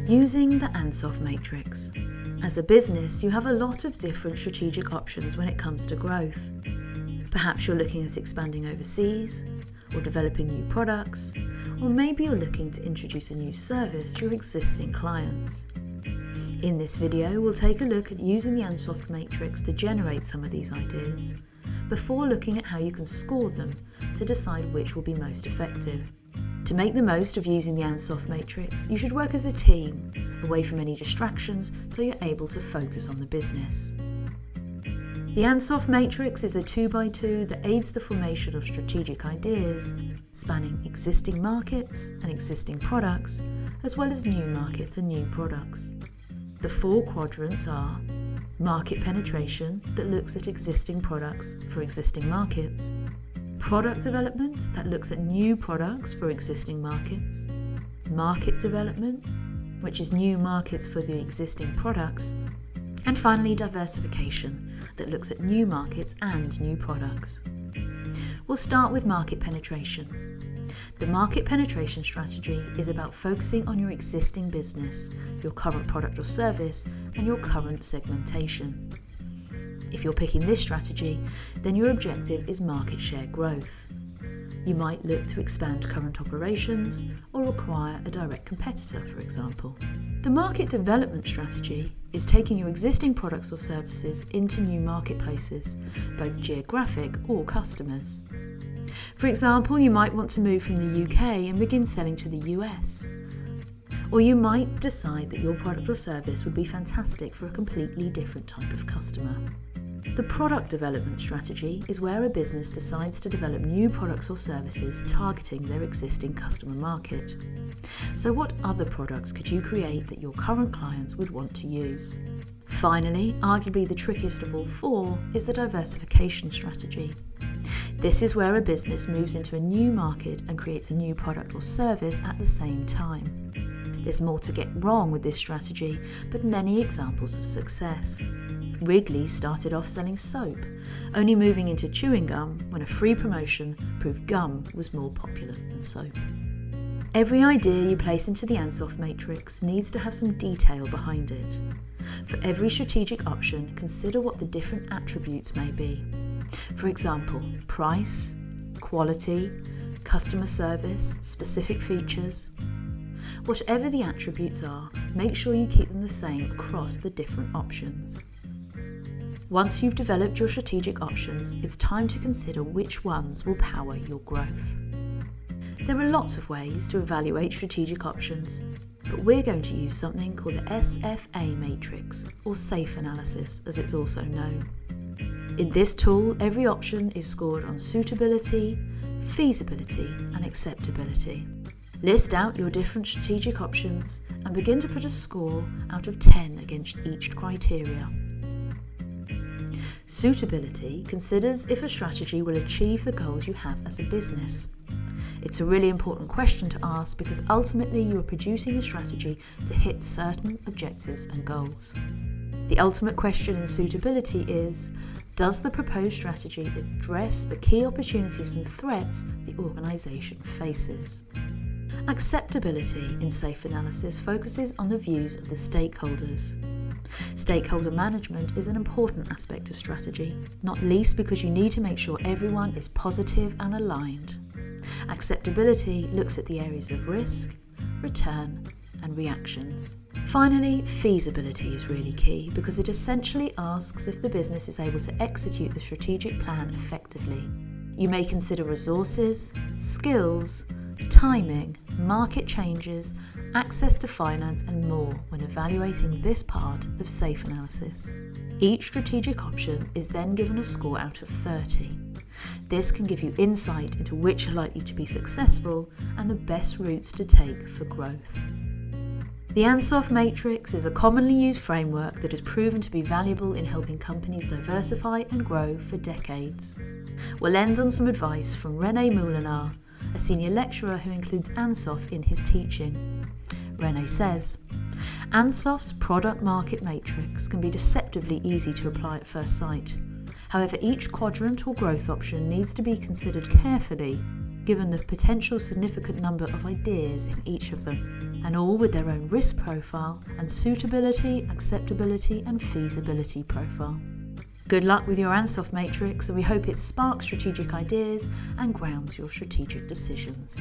Using the Ansoff Matrix. As a business, you have a lot of different strategic options when it comes to growth. Perhaps you're looking at expanding overseas, or developing new products, or maybe you're looking to introduce a new service to your existing clients. In this video, we'll take a look at using the Ansoff Matrix to generate some of these ideas, before looking at how you can score them to decide which will be most effective. To make the most of using the Ansoff Matrix, you should work as a team, away from any distractions, so you're able to focus on the business. The Ansoff Matrix is a 2x2 that aids the formation of strategic ideas, spanning existing markets and existing products, as well as new markets and new products. The 4 quadrants are market penetration, that looks at existing products for existing markets; product development, that looks at new products for existing markets; market development, which is new markets for the existing products; and finally diversification, that looks at new markets and new products. We'll start with market penetration. The market penetration strategy is about focusing on your existing business, your current product or service, and your current segmentation. If you're picking this strategy, then your objective is market share growth. You might look to expand current operations or acquire a direct competitor, for example. The market development strategy is taking your existing products or services into new marketplaces, both geographic or customers. For example, you might want to move from the UK and begin selling to the US. Or you might decide that your product or service would be fantastic for a completely different type of customer. The product development strategy is where a business decides to develop new products or services targeting their existing customer market. So what other products could you create that your current clients would want to use? Finally, arguably the trickiest of all 4 is the diversification strategy. This is where a business moves into a new market and creates a new product or service at the same time. There's more to get wrong with this strategy, but many examples of success. Wrigley started off selling soap, only moving into chewing gum when a free promotion proved gum was more popular than soap. Every idea you place into the Ansoff Matrix needs to have some detail behind it. For every strategic option, consider what the different attributes may be. For example, price, quality, customer service, specific features. Whatever the attributes are, make sure you keep them the same across the different options. Once you've developed your strategic options, it's time to consider which ones will power your growth. There are lots of ways to evaluate strategic options, but we're going to use something called the SFA matrix, or SAFE analysis as it's also known. In this tool, every option is scored on suitability, feasibility, and acceptability. List out your different strategic options and begin to put a score out of 10 against each criteria. Suitability considers if a strategy will achieve the goals you have as a business. It's a really important question to ask because ultimately you are producing a strategy to hit certain objectives and goals. The ultimate question in suitability is, does the proposed strategy address the key opportunities and threats the organisation faces? Acceptability in SAFE analysis focuses on the views of the stakeholders. Stakeholder management is an important aspect of strategy, not least because you need to make sure everyone is positive and aligned. Acceptability looks at the areas of risk, return, and reactions. Finally, feasibility is really key because it essentially asks if the business is able to execute the strategic plan effectively. You may consider resources, skills, timing, market changes, access to finance and more when evaluating this part of SAFE analysis. Each strategic option is then given a score out of 30. This can give you insight into which are likely to be successful and the best routes to take for growth. The Ansoff Matrix is a commonly used framework that has proven to be valuable in helping companies diversify and grow for decades. We'll end on some advice from René Moulinar, a senior lecturer who includes Ansoff in his teaching. René says, Ansoff's product market matrix can be deceptively easy to apply at first sight. However, each quadrant or growth option needs to be considered carefully, given the potential significant number of ideas in each of them. and all with their own risk profile and suitability, acceptability and feasibility profile. Good luck with your Ansoff Matrix, and we hope it sparks strategic ideas and grounds your strategic decisions.